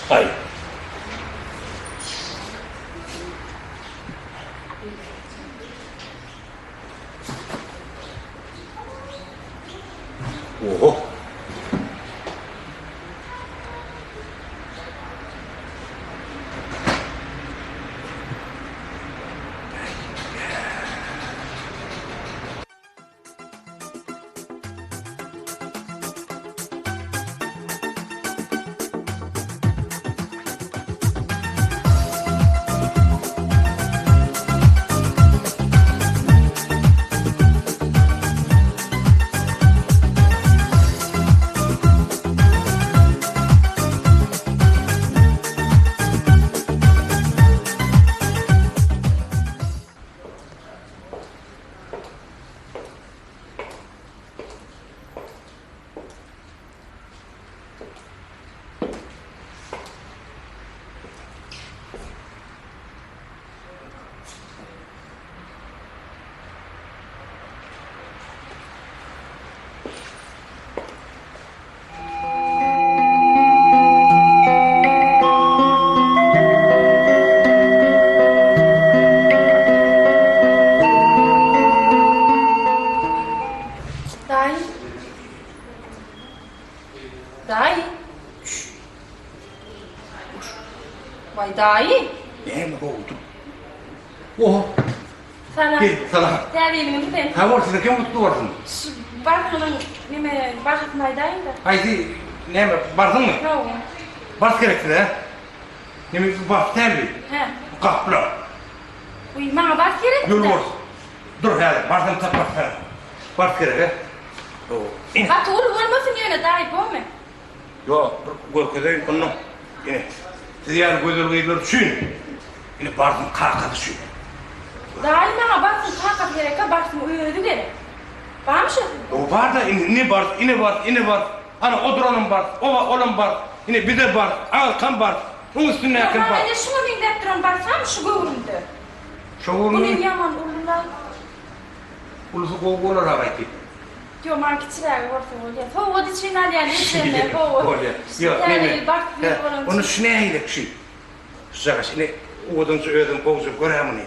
Hayır. Oho. Vay dahi. Ne oldu? Oho. Sana. Sana. Değerliyim ben. Ha varsın kim mutlu varsın? Bakmadan neme bakmaydayım da. Haydi ne varsın mı? Ne oldu? Vars gerekti de. Ne mi vars terbi? He. Kapla. Uy bana bak gerek Yürü vars. Dur hadi varsın tapar. Vars gerek. O. Bak olur olmasın yine dahi bu mu? Yo, gözlerin konu. Yine. Diğer gözler düşün. Yine varsın kalkadı düşün. Dahi bana baksın kalkıp gerek baksın uyuyordu gerek. Var mı şu? O var da ne var, yine var. Ana oduranın var, olan var. Yine bir de var, alkan var. Onun üstüne yakın var. Ben de şunu bir dettiren baksam şu göründü. Şoğurlu. Bunun yaman urunlar. Ulusu kovuğular havaydı. Yo marketçiler orta oluyor. Soğuğu içinden yani içinde soğuğu. Yok, ne mi? Bak bir onun Onu şunayla kişi. Sıcak, yine oduncu ödüm kovucu göremem ne?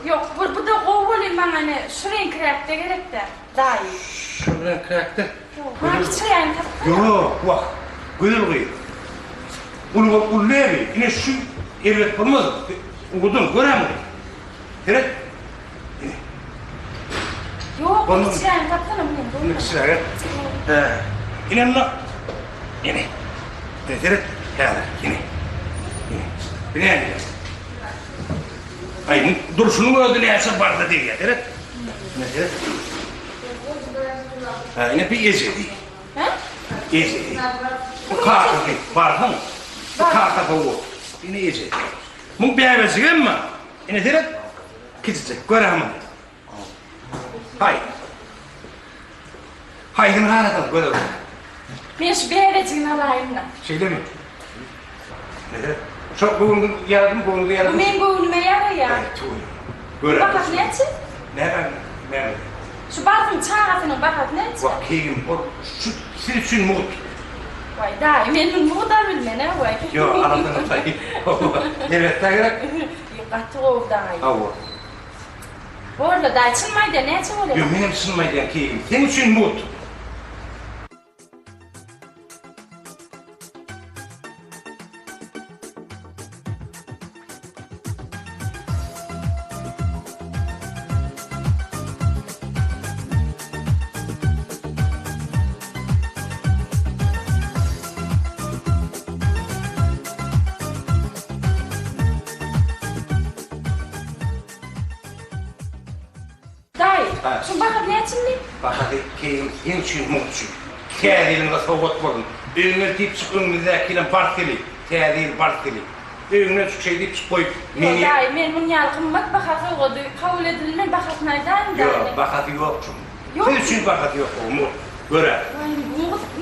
Yok, bu da kovuğulayım ben hani şuraya kırakta gerek de. Daha iyi. Şuradan kıraktı. Marketçiler yani kapatın. Yok, bak. Güzel kıyı. Ulu ne mi? Yine şu evlet bulmaz. Odun göremem. Evet. Yok, marketçiler yani kapatın bunu. Ne kişiler ya? Yine ne? Yine. Evet. Yine. Bir ne? Ay, duruşunu ödüne yaşa barda değil ya, evet? Evet. Ha, yine bir yiyecek değil. He? Yiyecek değil. Bu kartı değil, barda mı? Bu kartı bu. Yine yiyecek. Bu bir evesi değil mi? Yine direkt gidecek, göremem. Hayır. Hayır, ne harakat, göremem. Ben şu bir evecinin alayım da. Şeyde mi? Evet. Çok bulundu yardım. Bu benim boğunuma yarar ya. Evet, böyle. Bakat ne için? Ne? Şu basın çağrısının bakat ne için? Bakayım, o şu sizin için mut. Vay daha memnun mu da bilme ne vay. Yok, anladın sayı. Evet, tayarak. Yok, katı oldu daha iyi. Avu. Bu arada daha çınmaydı ne için oluyor? Yok, benim sınmaydı ki. Senin için mut. Şu bakat ne için mi? Bakat ki senin için mutçu. Kâdilin ve soğuk bulun. Ünlü deyip çık önümüzdekiyle partili. Kâdil partili. Ünlü şey deyip çık koy. Yok daha iyi, ben bunun yalkınmak bakatı oldu. Kabul edilme bakat nereden? Yok, bakatı yok çünkü. Yok. Senin için bakatı yok o mut. Göre.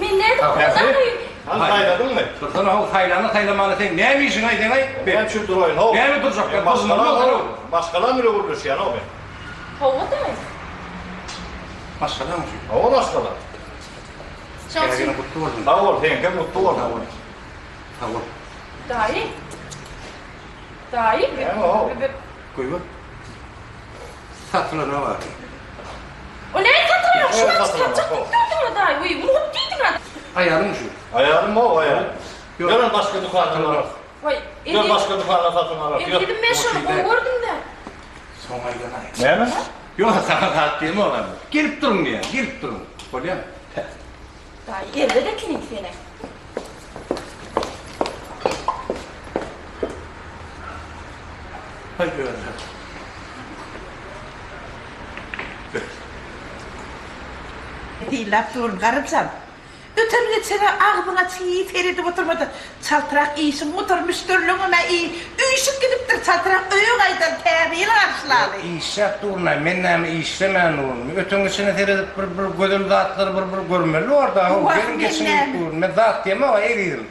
Ben nerede kullanayım? Hayladın mı? Sana o taylamanı sen ne misin ay denay? Ben şu durayım. Ho. Ne mi duracak? Ya Başkalar mı vurmuş yani o be? Hava demek. Başkalar mı? O başkalar. Ergene kutlu olsun. Sağ ol, yenge mutlu ol. Sağ ol. Dahi. Dahi. Koy bak. Satılana var. O ne satılıyor? Şuna Evet, satacak. satılıyor. Tuttum dahi. Uy, bunu hop lan. Ayarın şu. Ayarım o ayar. Yok. Görün başka dükkandan alır. Vay, Gör başka dükkandan satın alır. Yok. Dedim ben şunu gördüm de. Son aydan ay. Ne mi? Yok sana saat değil mi olan? Gelip durun diye. Gelip durun. Kolya. Dahi elde de kinik seni. Hadi öyle. Değil laf durun karımsam. Öten geçene ağzına çiğ teridip oturmadı. Çaltırak iyişin oturmuş dörlüğüne iyi. Üyüşüp gidiptir çaltırak öğü kaydan tebiyle karşıladı. İşe durunay. Men näme işlemen oğlum. Ötüngüsüne teredip bir gödül zatları bir görmeli orada. Vah, Benim geçin men näme? durun. Men zat diyeme o eridim.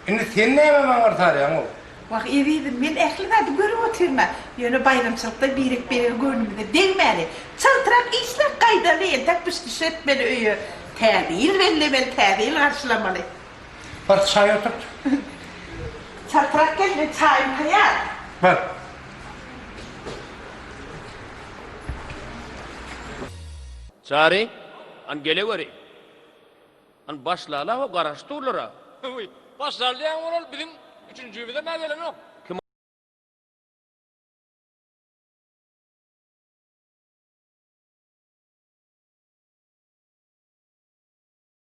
Şimdi sen näme bana ortaryan o? Bak eviydim ben ehlinadı görüp oturma. Yönü bayramçılıkta birik görünümde değmeli. Çaltırak işler kaydalı. Tak püsküş etmeli öğü. Tebil belli tebil karşılamalı. Bak çay oturt. Çaltırak gelme çayım hayal. Bak. Sari, an geleveri. An başlala o garaşturlara. Başlarlayan oral bizim üçüncü bir de ne gelen yok.